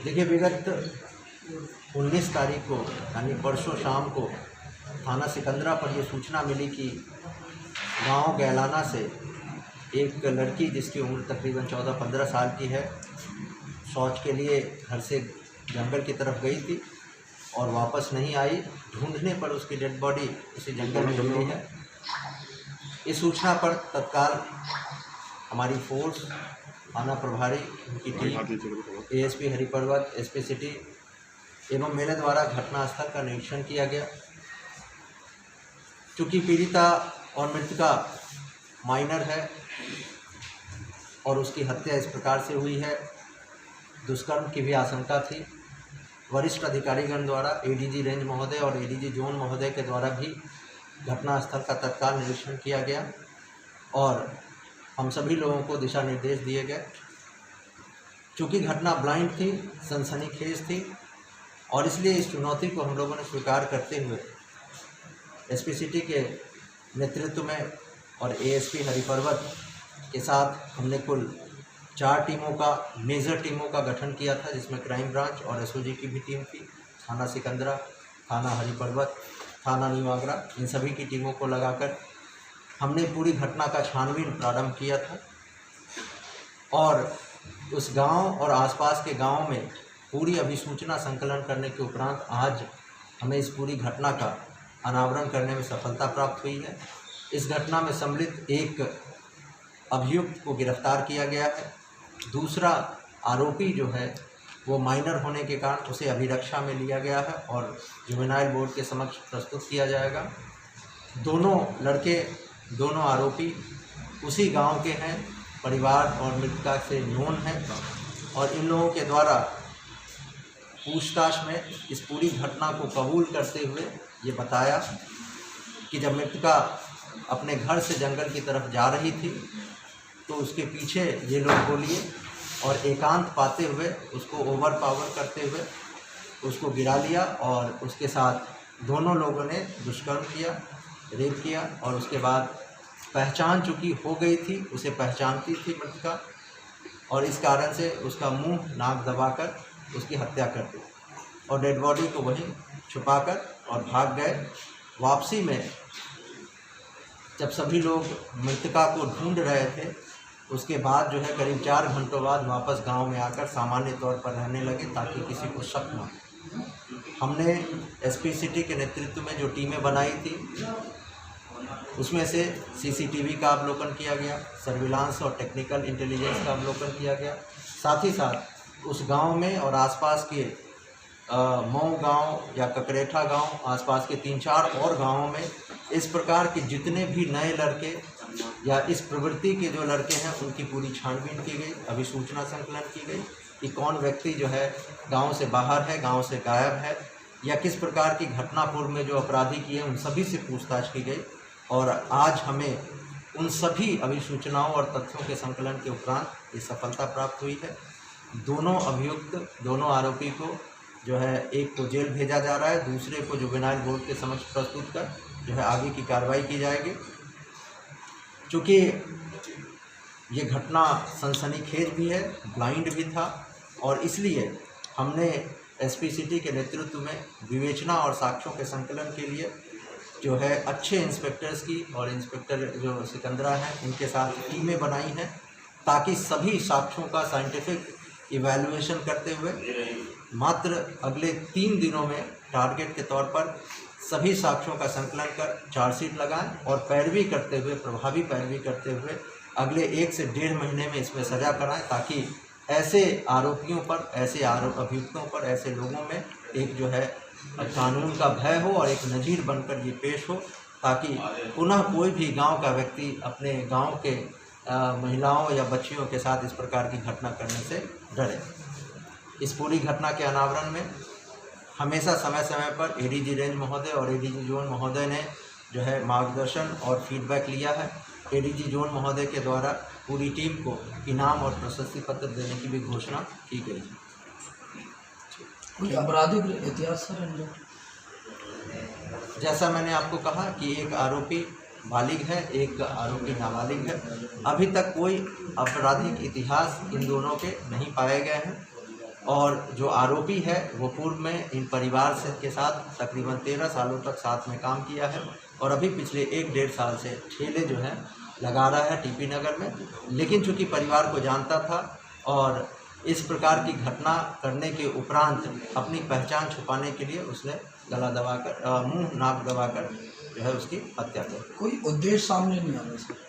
देखिए, विगत 19 तारीख को यानी परसों शाम को थाना सिकंदरा पर ये सूचना मिली कि गांव गैलाना से एक लड़की जिसकी उम्र तकरीबन 14-15 साल की है, शौच के लिए घर से जंगल की तरफ गई थी और वापस नहीं आई। ढूंढने पर उसकी डेड बॉडी उसी जंगल में मिली है। इस सूचना पर तत्काल हमारी फोर्स, थाना प्रभारी, उनकी team, ASP Hariparvat, SP city एवं मेरे द्वारा घटनास्थल का निरीक्षण किया गया। चूँकि पीड़िता और मृतका माइनर है और उसकी हत्या इस प्रकार से हुई है, दुष्कर्म की भी आशंका थी। वरिष्ठ अधिकारीगण द्वारा एडीजी रेंज महोदय और एडीजी जोन महोदय के द्वारा भी घटनास्थल का तत्काल निरीक्षण किया गया और हम सभी लोगों को दिशा निर्देश दिए गए। चूँकि घटना ब्लाइंड थी, सनसनीखेज थी और इसलिए इस चुनौती को हम लोगों ने स्वीकार करते हुए एसपी सिटी के नेतृत्व में और एएसपी हरिपर्वत के साथ हमने कुल 4 टीमों का, मेजर टीमों का गठन किया था, जिसमें क्राइम ब्रांच और एसओजी की भी टीम थी। थाना सिकंदरा, थाना हरिपर्वत, थाना नीवागरा, इन सभी की टीमों को लगाकर हमने पूरी घटना का छानबीन प्रारंभ किया था और उस गांव और आसपास के गांव में पूरी अभिसूचना संकलन करने के उपरांत आज हमें इस पूरी घटना का अनावरण करने में सफलता प्राप्त हुई है। इस घटना में सम्मिलित एक अभियुक्त को गिरफ्तार किया गया है। दूसरा आरोपी जो है वो माइनर होने के कारण उसे अभिरक्षा में लिया गया है और जुवेनाइल बोर्ड के समक्ष प्रस्तुत किया जाएगा। दोनों लड़के, दोनों आरोपी उसी गांव के हैं, परिवार और मृतका से नोन हैं और इन लोगों के द्वारा पूछताछ में इस पूरी घटना को कबूल करते हुए ये बताया कि जब मृतका अपने घर से जंगल की तरफ जा रही थी तो उसके पीछे ये लोग बोलिए और एकांत पाते हुए उसको ओवरपावर करते हुए उसको गिरा लिया और उसके साथ दोनों लोगों ने दुष्कर्म किया, रेप किया और उसके बाद पहचान चूँकि हो गई थी, उसे पहचानती थी मृतका और इस कारण से उसका मुंह नाक दबाकर उसकी हत्या कर दी और डेड बॉडी को वहीं छुपाकर और भाग गए। वापसी में जब सभी लोग मृतका को ढूंढ रहे थे, उसके बाद जो है करीब 4 घंटों बाद वापस गांव में आकर सामान्य तौर पर रहने लगे ताकि किसी को शक न हो। हमने एसपी सिटी के नेतृत्व में जो टीमें बनाई थी उसमें से सीसीटीवी का अवलोकन किया गया, सर्विलांस और टेक्निकल इंटेलिजेंस का अवलोकन किया गया। साथ ही साथ उस गांव में और आसपास के मऊ गांव या ककरेठा गांव, आसपास के 3-4 और गांवों में इस प्रकार के जितने भी नए लड़के या इस प्रवृत्ति के जो लड़के हैं उनकी पूरी छानबीन की गई, अभिसूचना संकलन की गई कि कौन व्यक्ति जो है गांव से बाहर है, गांव से गायब है या किस प्रकार की घटना पूर्व में जो अपराधी किए उन सभी से पूछताछ की गई और आज हमें उन सभी अभिसूचनाओं और तथ्यों के संकलन के उपरांत ये सफलता प्राप्त हुई है। दोनों अभियुक्त, दोनों आरोपी को जो है एक को जेल भेजा जा रहा है, दूसरे को जुवेनाइल बोर्ड के समक्ष प्रस्तुत कर जो है आगे की कार्रवाई की जाएगी। चूँकि ये घटना सनसनीखेज भी है, ब्लाइंड भी था और इसलिए हमने एसपी सिटी के नेतृत्व में विवेचना और साक्ष्यों के संकलन के लिए जो है अच्छे इंस्पेक्टर्स की और इंस्पेक्टर जो सिकंदरा हैं इनके साथ टीमें बनाई हैं ताकि सभी साक्ष्यों का साइंटिफिक इवैल्यूएशन करते हुए मात्र अगले 3 दिनों में टारगेट के तौर पर सभी साक्ष्यों का संकलन कर चार्जशीट लगाएं और पैरवी करते हुए, प्रभावी पैरवी करते हुए अगले 1 से 1.5 महीने में इसमें सज़ा कराएं ताकि ऐसे आरोपियों पर, ऐसे अभियुक्तों पर, ऐसे लोगों में एक जो है कानून का भय हो और एक नज़ीर बनकर ये पेश हो ताकि पुनः कोई भी गांव का व्यक्ति अपने गांव के महिलाओं या बच्चियों के साथ इस प्रकार की घटना करने से डरे। इस पूरी घटना के अनावरण में हमेशा समय समय पर एडीजी रेंज महोदय और एडीजी जोन महोदय ने जो है मार्गदर्शन और फीडबैक लिया है। एडीजी जोन महोदय के द्वारा पूरी टीम को इनाम और प्रशस्ति पत्र देने की भी घोषणा की गई है। कोई आपराधिक इतिहास सर? जैसा मैंने आपको कहा कि एक आरोपी बालिग है, एक आरोपी नाबालिग है। अभी तक कोई आपराधिक इतिहास इन दोनों के नहीं पाए गए हैं। और जो आरोपी है वो पूर्व में इन परिवार से के साथ तकरीबन 13 सालों तक साथ में काम किया है और अभी पिछले 1-1.5 साल से ठेले जो हैं लगा रहा है टीपी नगर में। लेकिन चूँकि परिवार को जानता था और इस प्रकार की घटना करने के उपरांत अपनी पहचान छुपाने के लिए उसने गला दबाकर मुंह नाक दबाकर जो है उसकी हत्या कर दी। कोई उद्देश्य सामने नहीं आ रहा सर।